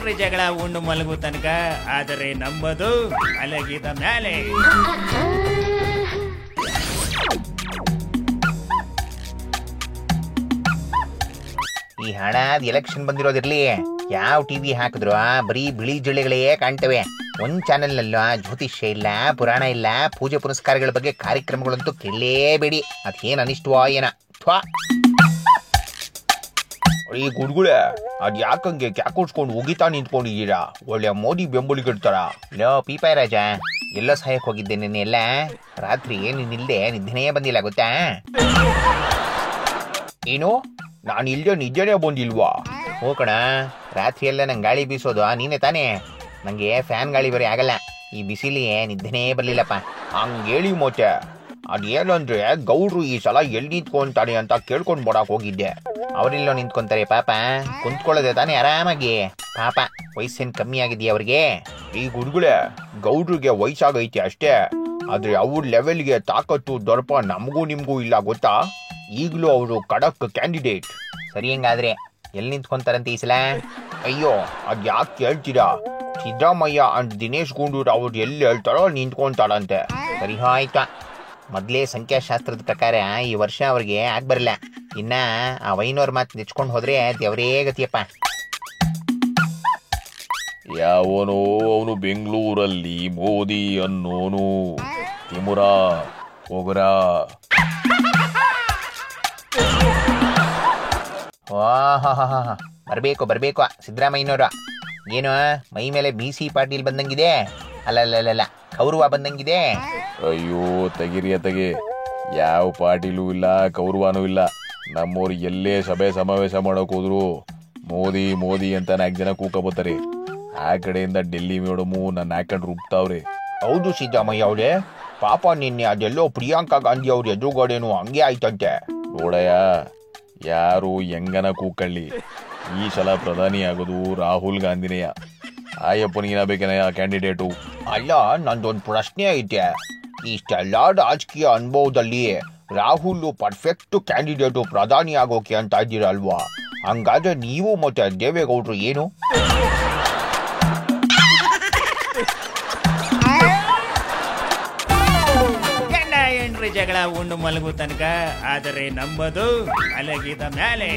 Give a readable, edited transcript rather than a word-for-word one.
ಏನ್ರಿ ಜಗಳ ಉಂಡು ಮಲಗು ತನಕ, ಆದರೆ ನಂಬದು ಮಲಗಿದ ಮ್ಯಾಲೆ. ಈ ಹಣದ ಎಲೆಕ್ಷನ್ ಬಂದಿರೋದಿರ್ಲಿ, ಯಾವ ಟಿವಿ ಹಾಕಿದ್ರು ಬರೀ ಬಿಳಿ ಜಳಿಗಳೇ ಕಾಣ್ತವೆ. ಒಂದ್ ಚಾನೆಲ್ ನಲ್ಲೂ ಜ್ಯೋತಿಷ್ಯ ಇಲ್ಲ, ಪುರಾಣ ಇಲ್ಲ, ಪೂಜೆ ಪುನಸ್ಕಾರಗಳ ಬಗ್ಗೆ ಕಾರ್ಯಕ್ರಮಗಳಂತೂ ಕೇಳಲೇಬೇಡಿ. ಅದೇನ್ ಅನಿಷ್ಟವೋ ಏನ. ಈ ಗುಡ್ಗುಳೆ ಅದ್ ಯಾಕಂಗೆ ಕ್ಯಾಕೋಡ್ಸ್ಕೊಂಡು ಉಗಿತಾ ನಿಂತ್ಕೊಂಡಿದ್ದೀರಾ? ಒಳ್ಳೆ ಮೋದಿ ಬೆಂಬಲಿಗಿಡ್ತಾರ. ಲೋ ಪೀಪಾಯ್ ರಾಜ, ಎಲ್ಲೋ ಸಹಾಯಕ್ಕೆ ಹೋಗಿದ್ದೆ ನಿನ್ನೆ ಎಲ್ಲ ರಾತ್ರಿ. ನೀನಿಲ್ದೆ ನಿದ್ದೆನೇ ಬಂದಿಲ್ಲ ಗೊತ್ತಾ? ಏನು, ನಾನು ಇಲ್ದೆ ನಿದ್ದೆನೇ ಬಂದಿಲ್ವಾ? ಹೋ ಕಣ, ರಾತ್ರಿ ಎಲ್ಲ ನಂಗೆ ಗಾಳಿ ಬೀಸೋದು ನೀನೆ ತಾನೇ. ನಂಗೆ ಫ್ಯಾನ್ ಗಾಳಿ ಬರೀ ಆಗಲ್ಲ. ಈ ಬಿಸಿಲಿಗೆ ನಿದ್ದೆನೇ ಬರ್ಲಿಲ್ಲಪ್ಪ. ಹಂಗೇಳಿ ಮತ್ತೆ ಅದೇನಂದ್ರೆ ಗೌಡ್ರು ಈ ಸಲ ಎಲ್ಲಿ ನಿಂತ್ಕೊಂತಾನೆ ಅಂತ ಕೇಳ್ಕೊಂಡ್ ಬರಕ್ ಹೋಗಿದ್ದೆ. ಅವರೆಲ್ಲೋ ನಿಂತ್ಕೊಂತಾರೆ ಪಾಪ, ಕುಂತ್ಕೊಳ್ಳೋದೆ ತಾನೇ ಆರಾಮಾಗಿ. ಪಾಪ ವಯಸ್ಸೇನು ಕಮ್ಮಿ ಆಗಿದೆಯಾ ಅವ್ರಿಗೆ? ಈ ಗುಡ್ಗುಳೆ ಗೌಡ್ರಿಗೆ ವಯಸ್ಸಾಗೈತೆ ಅಷ್ಟೇ, ಆದ್ರೆ ಅವ್ರ ಲೆವೆಲ್ಗೆ ತಾಕತ್ತು ದೊರಪ ನಮಗೂ ನಿಮ್ಗೂ ಇಲ್ಲ ಗೊತ್ತಾ? ಈಗಲೂ ಅವರು ಖಡಕ್ ಕ್ಯಾಂಡಿಡೇಟ್. ಸರಿ, ಹಂಗಾದ್ರೆ ಎಲ್ಲಿ ನಿಂತ್ಕೊಂತಾರಂತೆ ಈ ಸಲ? ಅಯ್ಯೋ, ಅದ್ ಯಾಕೆ ಕೇಳ್ತೀರಾ? ಸಿದ್ದರಾಮಯ್ಯ ಅಂಡ್ ದಿನೇಶ್ ಗುಂಡೂರಾವ್ ಅವ್ರು ಎಲ್ಲಿ ಹೇಳ್ತಾರೋ ನಿಂತ್ಕೊಂತಾರಂತೆ. ಸರಿ ಆಯ್ತಾ, ಮೊದಲೇ ಸಂಖ್ಯಾಶಾಸ್ತ್ರದ ಪ್ರಕಾರ ಈ ವರ್ಷ ಅವ್ರಿಗೆ ಆಗ್ಬರಲ್ಲ. ಇನ್ನ ಆ ವೈನೋರ್ ಮಾತು ನೆಚ್ಕೊಂಡು ಹೋದ್ರೆ ದೇವರೇ ಗತಿಯಪ್ಪ. ಯಾವನೋ ಅವನು ಬೆಂಗಳೂರಲ್ಲಿ ಮೋದಿ ಅನ್ನೋನು. ತಿಮುರ ಹೋಗರ. ಬರ್ಬೇಕು ಸಿದ್ದರಾಮಯ್ಯನವ್ರು. ಏನು ಮೈ ಮೇಲೆ BC ಪಾಟೀಲ್ ಬಂದಂಗಿದೆ? ಅಲ್ಲ ಕೌರವ ಬಂದಂಗಿದೆ. ಅಯ್ಯೋ ತೆಗಿ. ಯಾವ ಪಾಟೀಲು ಇಲ್ಲ, ಕೌರವಾನೂ ಇಲ್ಲ. ನಮ್ಮವ್ರು ಎಲ್ಲೇ ಸಭೆ ಸಮಾವೇಶ ಮಾಡೋಕೆ ಹೋದ್ರು ಮೋದಿ ಅಂತ 4 ಜನ ಕೂಕಬೋತಾರೆ. ಆ ಕಡೆಯಿಂದ ಡೆಲ್ಲಿ ಮೇಡಮು ನನ್ನ ಹಾಕೊಂಡು ರುಬ್ತಾವ್ರೆ. ಹೌದು ಸಿದ್ದರಾಮಯ್ಯ ಅವರೇ, ಪಾಪ ನಿನ್ನೆ ಅದೆಲ್ಲೋ ಪ್ರಿಯಾಂಕಾ ಗಾಂಧಿ ಅವ್ರ ಎದುರುಗಡೆನೂ ಹಂಗೆ ಆಯ್ತಂತೆ. ನೋಡಯ್ಯ, ಯಾರು ಹೆಂಗನ ಕೂಕಳ್ಳಿ, ಈ ಸಲ ಪ್ರಧಾನಿ ಆಗೋದು ರಾಹುಲ್ ಗಾಂಧಿನೇಯ. ಆಯಪ್ಪನಿಗಿನ ಬೇಕೇನಯ್ಯ ಕ್ಯಾಂಡಿಡೇಟು? ಅಲ್ಲ, ನಂದೊಂದು ಪ್ರಶ್ನೆ ಐತೆ. ಇಷ್ಟೆಲ್ಲ ರಾಜಕೀಯ ಅನುಭವದಲ್ಲಿ ರಾಹುಲ್ ಪರ್ಫೆಕ್ಟ್ ಕ್ಯಾಂಡಿಡೇಟು ಪ್ರಧಾನಿ ಆಗೋಕೆ ಅಂತ ಇದ್ದೀರಲ್ವಾ? ಹಂಗಾದ್ರೆ ನೀವು ಮತ್ತೆ ದೇವೇಗೌಡರು ಏನು? ಗಂಡ ಏನ್ರಿ ಜಗಳ ಉಂಡು ಮಲಗು ತನಕ, ಆದರೆ ನಂಬದು ಮಲಗಿದ ಮ್ಯಾಲೆ.